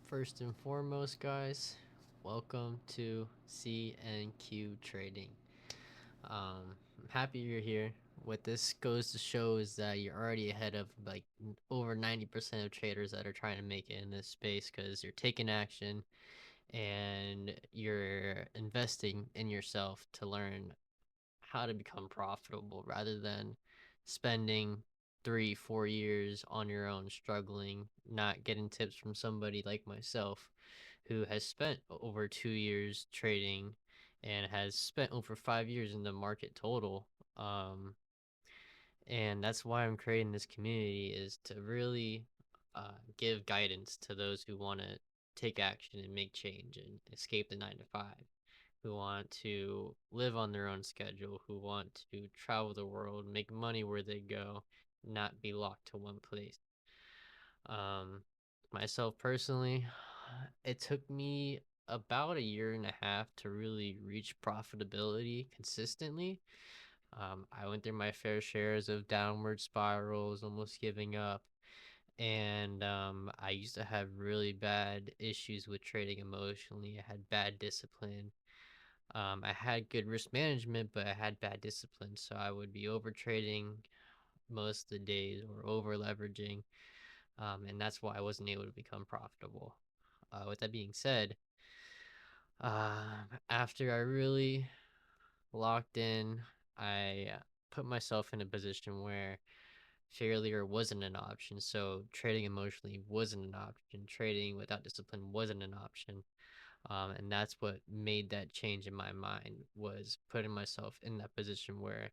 First and foremost, guys, welcome to CNQ Trading. I'm happy you're here. What this goes to show is that you're already ahead of like over 90% of traders that are trying to make it in this space because you're taking action and you're investing in yourself to learn how to become profitable rather than spending 3 4 years on your own struggling, not getting tips from somebody like myself who has spent over 2 years trading and has spent over 5 years in the market total. um and that's why I'm creating this community, is to really give guidance to those who want to take action and make change and escape the 9 to 5, who want to live on their own schedule, who want to travel the world, make money where they go, not be locked to one place. Um, Myself personally, it took me about a year and a half to really reach profitability consistently. I went through my fair shares of downward spirals, almost giving up. And I used to have really bad issues with trading emotionally. I had bad discipline. I had good risk management, but I had bad discipline. So I would be over trading most of the days or over leveraging. And that's why I wasn't able to become profitable. With that being said, after I really locked in, I put myself in a position where failure wasn't an option. So trading emotionally wasn't an option. Trading without discipline wasn't an option. And that's what made that change in my mind, was putting myself in that position where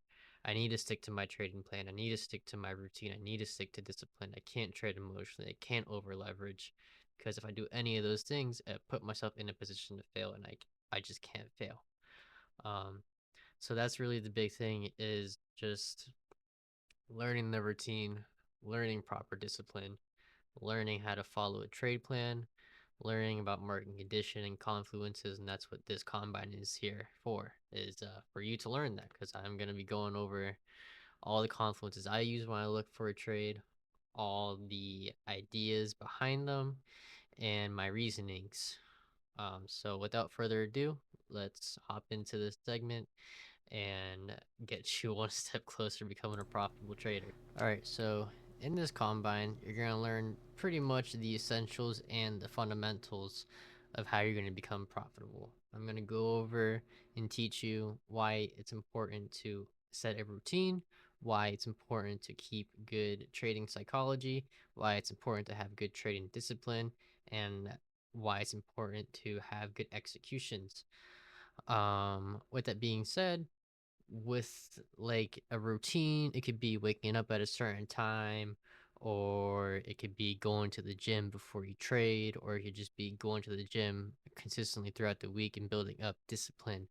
I need to stick to my trading plan. I need to stick to my routine. I need to stick to discipline. I can't trade emotionally. I can't over leverage, because if I do any of those things, I put myself in a position to fail, and I just can't fail. Um, so that's really the big thing, is just learning the routine, learning proper discipline, learning how to follow a trade plan, learning about market condition and confluences. And that's what this combine is here for, is for you to learn that, because I'm going to be going over all the confluences I use when I look for a trade, all the ideas behind them, and my reasonings. So without further ado, let's hop into this segment and get you one step closer to becoming a profitable trader. All right, so in this combine, you're going to learn pretty much the essentials and the fundamentals of how you're going to become profitable. I'm going to go over and teach you why it's important to set a routine, why it's important to keep good trading psychology, why it's important to have good trading discipline, and why it's important to have good executions. With that being said, with like a routine, it could be waking up at a certain time, or it could be going to the gym before you trade, or it could just be going to the gym consistently throughout the week and building up discipline.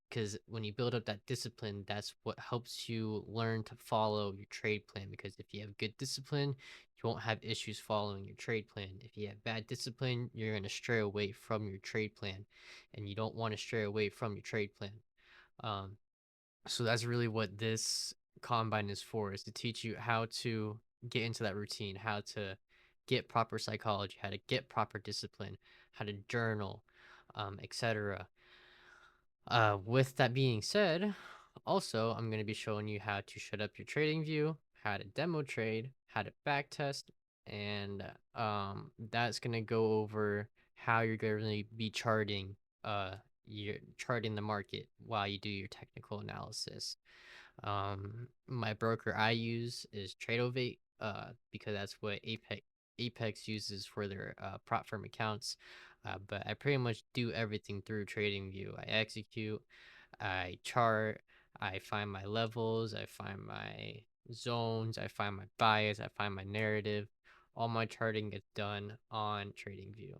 Because when you build up that discipline, that's what helps you learn to follow your trade plan. Because if you have good discipline, you won't have issues following your trade plan. If you have bad discipline, you're going to stray away from your trade plan, and you don't want to stray away from your trade plan. Um, so that's really what this combine is for, is to teach you how to get into that routine, how to get proper psychology, how to get proper discipline, how to journal, etc. With that being said, also I'm going to be showing you how to shut up your trading view, how to demo trade, how to backtest, and that's going to go over how you're going to be charting you're charting the market while you do your technical analysis. My broker I use is Tradeovate, because that's what Apex uses for their prop firm accounts. But I pretty much do everything through TradingView. I execute, I chart, I find my levels, I find my zones, I find my bias, I find my narrative. All my charting gets done on TradingView.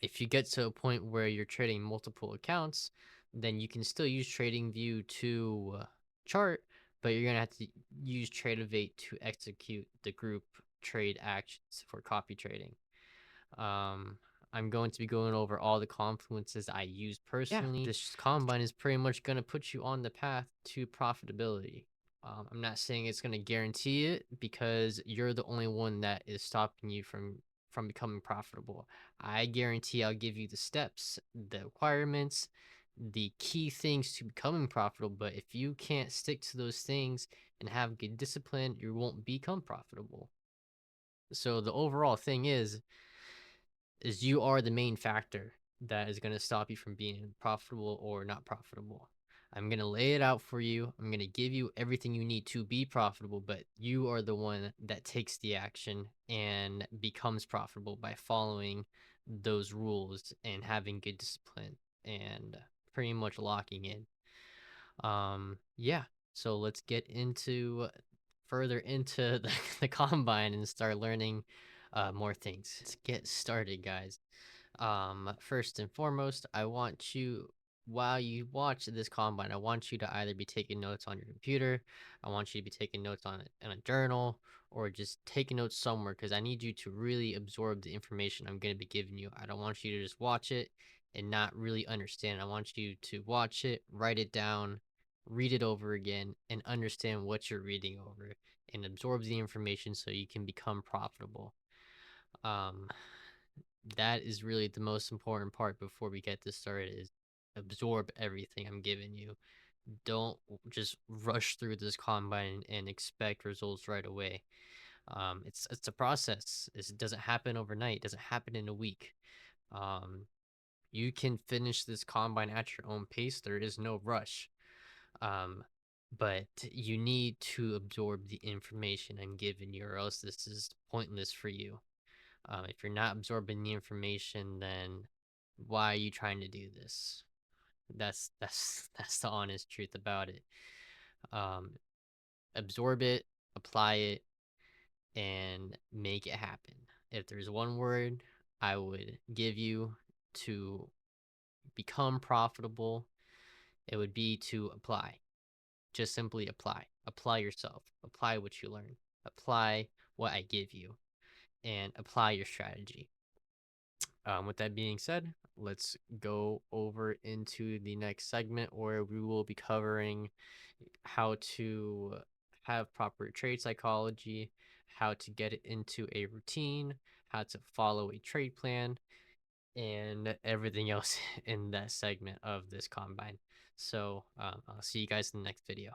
If you get to a point where you're trading multiple accounts, then you can still use TradingView to chart, but you're gonna have to use Tradeovate to execute the group trade actions for copy trading. Um, I'm going to be going over all the confluences I use personally. This combine is pretty much gonna put you on the path to profitability. I'm not saying it's gonna guarantee it, because you're the only one that is stopping you from becoming profitable. I guarantee I'll give you the steps, the requirements, the key things to becoming profitable. But if you can't stick to those things and have good discipline, you won't become profitable. So the overall thing is you are the main factor that is going to stop you from being profitable or not profitable. I'm going to lay it out for you. I'm going to give you everything you need to be profitable, but you are the one that takes the action and becomes profitable by following those rules and having good discipline and pretty much locking in. Yeah. So let's get into further into the combine and start learning more things. Let's get started, guys. First and foremost, I want you, while you watch this combine, I want you to either be taking notes on your computer, I want you to be taking notes on it in a journal, or just taking notes somewhere, because I need you to really absorb the information I'm going to be giving you. I don't want you to just watch it and not really understand. I want you to watch it, write it down, read it over again, and understand what you're reading over and absorb the information so you can become profitable. Um, that is really the most important part before we get this started, is absorb everything I'm giving you. Don't just rush through this combine and expect results right away. It's a process. It doesn't happen overnight. It doesn't happen in a week. Um, you can finish this combine at your own pace. There is no rush. Um, but you need to absorb the information I'm giving you, or else this is pointless for you. If you're not absorbing the information, then why are you trying to do this? That's the honest truth about it. Um, absorb it, apply it, and make it happen. If there's one word I would give you to become profitable, it would be to apply. Just simply apply. Apply yourself. Apply what you learn. Apply what I give you, and apply your strategy. With that being said, let's go over into the next segment where we will be covering how to have proper trade psychology, how to get it into a routine, how to follow a trade plan, and everything else in that segment of this combine. So I'll see you guys in the next video.